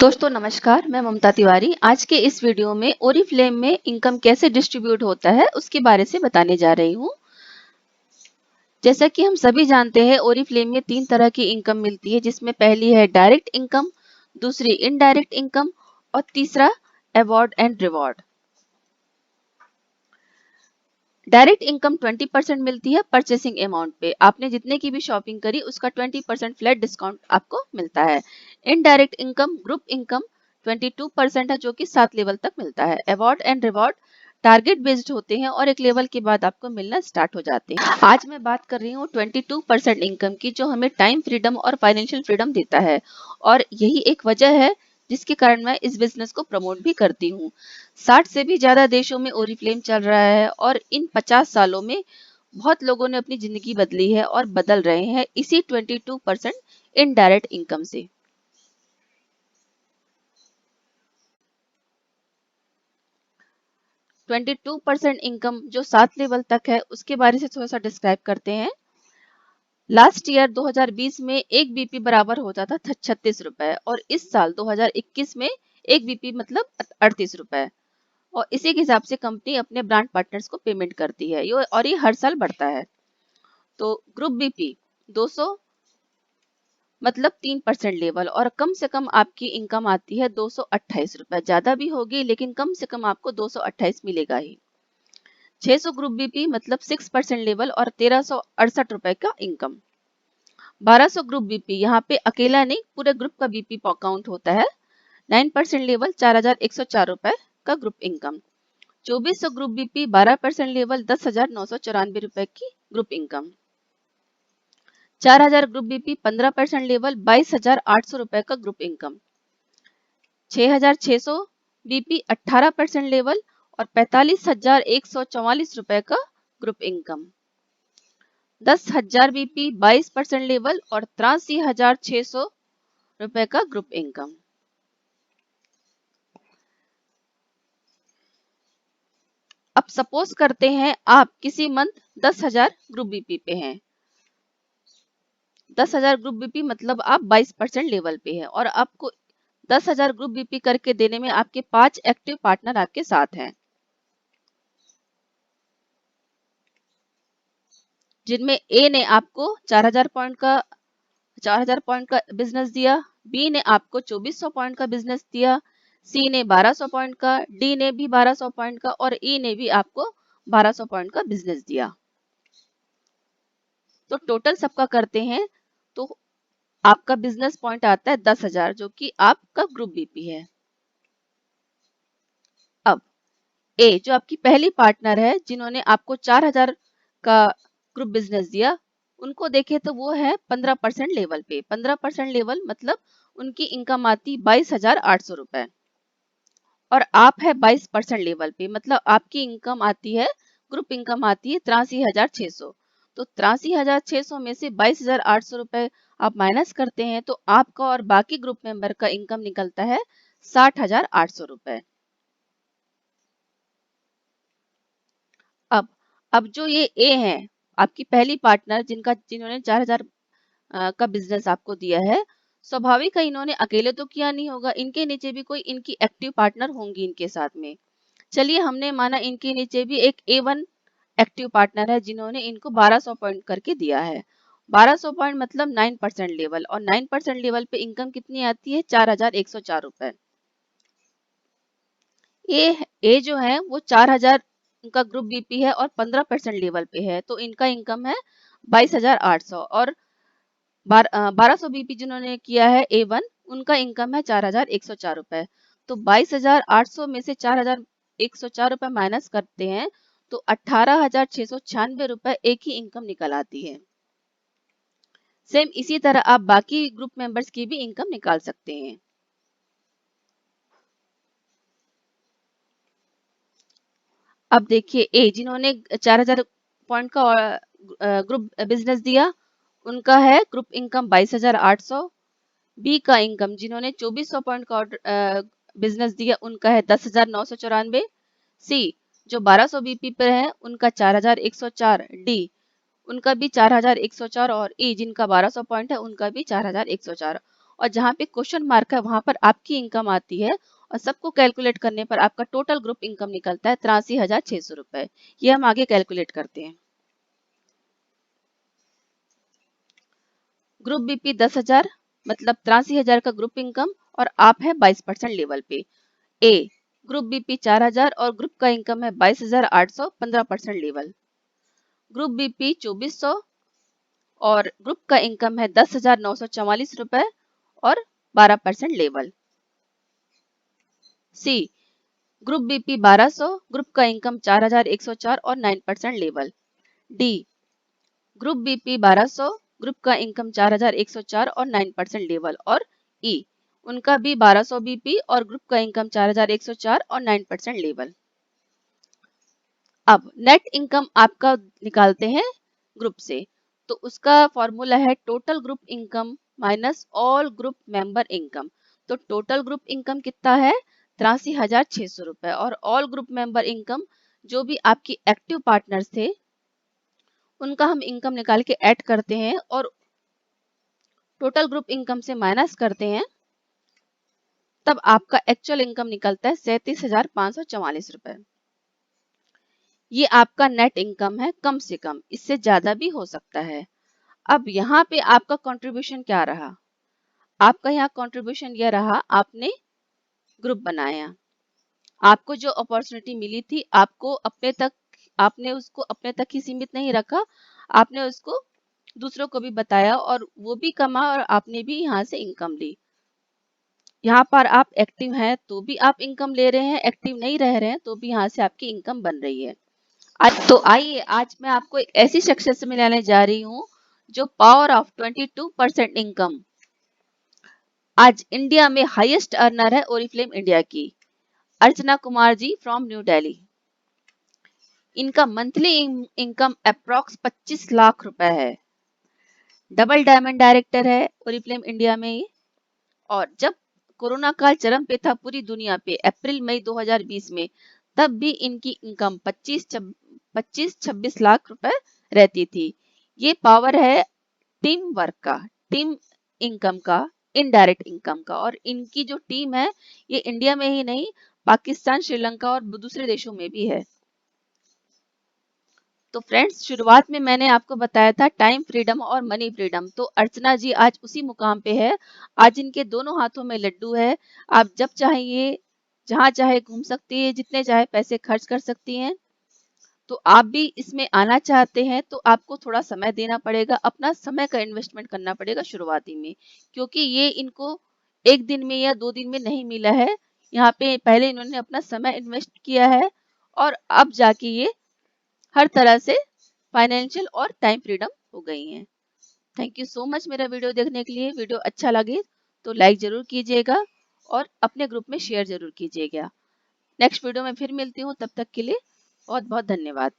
दोस्तों नमस्कार, मैं ममता तिवारी आज के इस वीडियो में ओरिफ्लेम में इनकम कैसे डिस्ट्रीब्यूट होता है उसके बारे से बताने जा रही हूँ। जैसा कि हम सभी जानते हैं ओरिफ्लेम में 3 तरह की इनकम मिलती है, जिसमें पहली है डायरेक्ट इनकम, दूसरी इनडायरेक्ट इनकम और तीसरा award and reward. Direct income 20% मिलती है परचेसिंग अमाउंट पे। आपने जितने की भी शॉपिंग करी उसका 20% फ्लैट डिस्काउंट आपको मिलता है। इनडायरेक्ट इनकम ग्रुप इनकम 22% है, जो कि 7 लेवल तक मिलता है। Award and reward target based होते हैं और एक लेवल के बाद आपको मिलना स्टार्ट हो जाते हैं। आज मैं बात कर रही हूँ 22% इनकम की, जो हमें टाइम फ्रीडम और फाइनेंशियल फ्रीडम देता है, और यही एक वजह है जिसके कारण मैं इस बिजनेस को प्रमोट भी करती हूँ। 60 से भी ज्यादा देशों में ओरिफ्लेम चल रहा है और इन 50 सालों में बहुत लोगों ने अपनी जिंदगी बदली है और बदल रहे हैं इसी 22% इनडायरेक्ट इनकम से। ट्वेंटी 22% इनकम जो 7 लेवल तक है उसके बारे से थोड़ा सा डिस्क्राइब करते हैं। लास्ट ईयर 2020 में एक बीपी बराबर होता था 36 रुपए, और इस साल 2021 में एक बीपी मतलब 38 रुपए, और इसी के हिसाब से कंपनी अपने ब्रांड पार्टनर्स को पेमेंट करती है और ये हर साल बढ़ता है। तो ग्रुप बीपी 200 मतलब 3% लेवल, और कम से कम आपकी इनकम आती है 228 रुपए। ज्यादा भी होगी लेकिन कम से कम आपको 228 मिलेगा ही। 600 ग्रुप बीपी मतलब 6% लेवल और 1368 रुपए का इनकम। 1200 ग्रुप बीपी, यहाँ पे अकेला नहीं पूरे ग्रुप का बीपी काउंट होता है। 9% लेवल 4104 रुपए का group income. 2400 group BP 12% level 10,994 रुपए की group income. 4000 group BP 15% level 22,800 रुपए का ग्रुप इनकम। 6600 बीपी 18% लेवल और 45,144 रुपए का ग्रुप इनकम। 10,000 बीपी 22% लेवल और 83,600 रुपए का ग्रुप इनकम। अब सपोज करते हैं आप किसी मंथ 10,000 ग्रुप बीपी पे हैं। 10,000 ग्रुप बीपी मतलब आप 22% लेवल पे हैं, और आपको 10,000 ग्रुप बीपी करके देने में आपके 5 एक्टिव पार्टनर आपके साथ हैं, जिनमें ए ने आपको 4,000 पॉइंट का बिजनेस दिया, बी ने आपको 2400 पॉइंट का बिजनेस दिया, सी ने 1200 पॉइंट का, डी ने भी 1200 पॉइंट का और ई ने भी आपको 1200 पॉइंट का बिजनेस दिया। तो टोटल सबका करते हैं तो आपका बिजनेस पॉइंट आता है 10,000, जो कि आपका ग्रुप बीपी है। अब ए जो आपकी पहली पार्टनर है, जिन्होंने आपको 4,000 का ग्रुप बिजनेस दिया, उनको देखे तो वो है 15% लेवल पे। 15% लेवल मतलब उनकी इनकम आती 22,800 रुपए, और आप है 22% लेवल पे मतलब आपकी इनकम आती है, ग्रुप इनकम आती है 83,600। तो 83,600 में से 22,800 रुपए आप माइनस करते हैं तो आपका और बाकी ग्रुप मेंबर का इनकम निकलता है 60,800 रुपए। अब अब जो ये ए है, आपकी पहली पार्टनर जिन्होंने 4,000 का बिजनेस आपको दिया है, स्वाभाविक है इन्होंने अकेले तो किया नहीं होगा, इनके नीचे भी कोई इनकी एक्टिव पार्टनर होंगी इनके साथ में। चलिए हमने माना इनके नीचे भी एक A1 एक्टिव पार्टनर है, जिन्होंने इनको 1200 पॉइंट करके दिया है। 1200 पॉइंट मतलब 9% लेवल, और 9% लेवल पे इनकम कितनी आती है 4,104 रुपए। ए जो है वो 4,000 का ग्रुप बीपी है और 15% लेवल पे है, तो इनका इनकम है 22,800, और 1200 बीपी जिन्होंने किया है A1, उनका इनकम है 4,104 रुपए। तो 22,800 में से 4,104 रुपए माइनस करते हैं तो 18,696 रुपए एक ही इनकम निकल आती है। सेम इसी तरह आप बाकी ग्रुप मेंबर्स की भी इनकम निकाल सकते हैं। अब देखिए ए जिन्होंने 4,000 पॉइंट का ग्रुप बिजनेस दिया, उनका है ग्रुप इनकम 22,800। बी का इनकम जिन्होंने 2400 पॉइंट का बिजनेस दिया, उनका है 10,994। सी जो 1200 बीपी पर है, उनका 4,104। डी उनका भी 4,104, और ई जिनका 1200 पॉइंट है उनका भी 4,104। और जहाँ पे क्वेश्चन मार्क है वहां पर आपकी इनकम आती है और सबको कैलकुलेट करने पर आपका टोटल ग्रुप इनकम निकलता है 83,600 रुपए। ये हम आगे कैलकुलेट करते हैं। ग्रुप बीपी 10,000 मतलब 83,000 का ग्रुप इनकम और आप है 22% लेवल पे। ए ग्रुप बीपी 4,000 और ग्रुप का इनकम है 22,800 15% लेवल। ग्रुप बीपी 2,400 और ग्रुप का इनकम है 10,944 रुपए और 12% level. C group BP 1,200 group का इनकम 4,104 और 9% level. D group BP 1,200 group का इनकम 4,104 और 9% लेवल। और ई उनका भी 1,200 बीपी और ग्रुप का इनकम 4,104 और 9% लेवल। अब नेट इनकम आपका निकालते हैं ग्रुप से, तो उसका फॉर्मूला है total group income minus all group member income. तो टोटल ग्रुप इनकम कितना है 83,600 रुपए और ऑल ग्रुप मेंबर इनकम जो भी आपकी एक्टिव पार्टनर्स थे उनका हम इनकम निकाल के ऐड करते हैं और टोटल ग्रुप इनकम से माइनस करते हैं, तब आपका एक्चुअल इनकम निकलता है 37,544 रुपए। ये आपका नेट इनकम है, कम से कम, इससे ज्यादा भी हो सकता है। अब यहाँ पे आपका कंट्रीब्यूशन क्या रहा? आपका यहाँ कंट्रीब्यूशन यह रहा, आपने ग्रुप बनाया, आपको जो अपॉर्चुनिटी मिली थी आपने उसको अपने तक ही सीमित नहीं रखा, आपने उसको दूसरों को भी बताया और वो भी कमा और आपने भी यहाँ से इनकम ली। यहाँ पर आप एक्टिव हैं तो भी आप इनकम ले रहे हैं, एक्टिव नहीं रह रहे हैं तो भी यहाँ से आपकी इनकम बन रही है। आइए आज मैं आपको एक ऐसी शख्सियत से मिलाने जा रही हूँ जो पावर ऑफ 22% इनकम आज इंडिया में हाईएस्ट अर्नर है ओरिफ्लेम इंडिया की, अर्चना कुमार जी फ्रॉम न्यू दिल्ली। इनका मंथली इनकम अप्रॉक्स 25 लाख रुपए है। डबल डायमंड डायरेक्टर है ओरिफ्लेम इंडिया में ये। और जब कोरोना काल चरम पे था पूरी दुनिया पे अप्रैल मई 2020 में, तब भी इनकी इनकम 25-26 लाख रुपए रहती थी। ये पावर है टीम वर्क का, टीम इनकम का, इनडायरेक्ट इनकम का। और इनकी जो टीम है ये इंडिया में ही नहीं, पाकिस्तान, श्रीलंका और दूसरे देशों में भी है। तो फ्रेंड्स, शुरुआत में मैंने आपको बताया था टाइम फ्रीडम और मनी फ्रीडम, तो अर्चना जी आज उसी मुकाम पे है। आज इनके दोनों हाथों में लड्डू है, आप जब चाहिए जहां चाहे घूम सकती है, जितने चाहे पैसे खर्च कर सकती हैं। तो आप भी इसमें आना चाहते हैं तो आपको थोड़ा समय देना पड़ेगा, अपना समय का इन्वेस्टमेंट करना पड़ेगा शुरुआती में, क्योंकि ये इनको एक दिन में या 2 दिन में नहीं मिला है। यहाँ पे पहले इन्होंने अपना समय इन्वेस्ट किया है और अब जाके ये हर तरह से फाइनेंशियल और टाइम फ्रीडम हो गई हैं। थैंक यू सो मच मेरा वीडियो देखने के लिए। वीडियो अच्छा लगे तो लाइक जरूर कीजिएगा और अपने ग्रुप में शेयर जरूर कीजिएगा। नेक्स्ट वीडियो में फिर मिलती हूँ, तब तक के लिए बहुत बहुत धन्यवाद।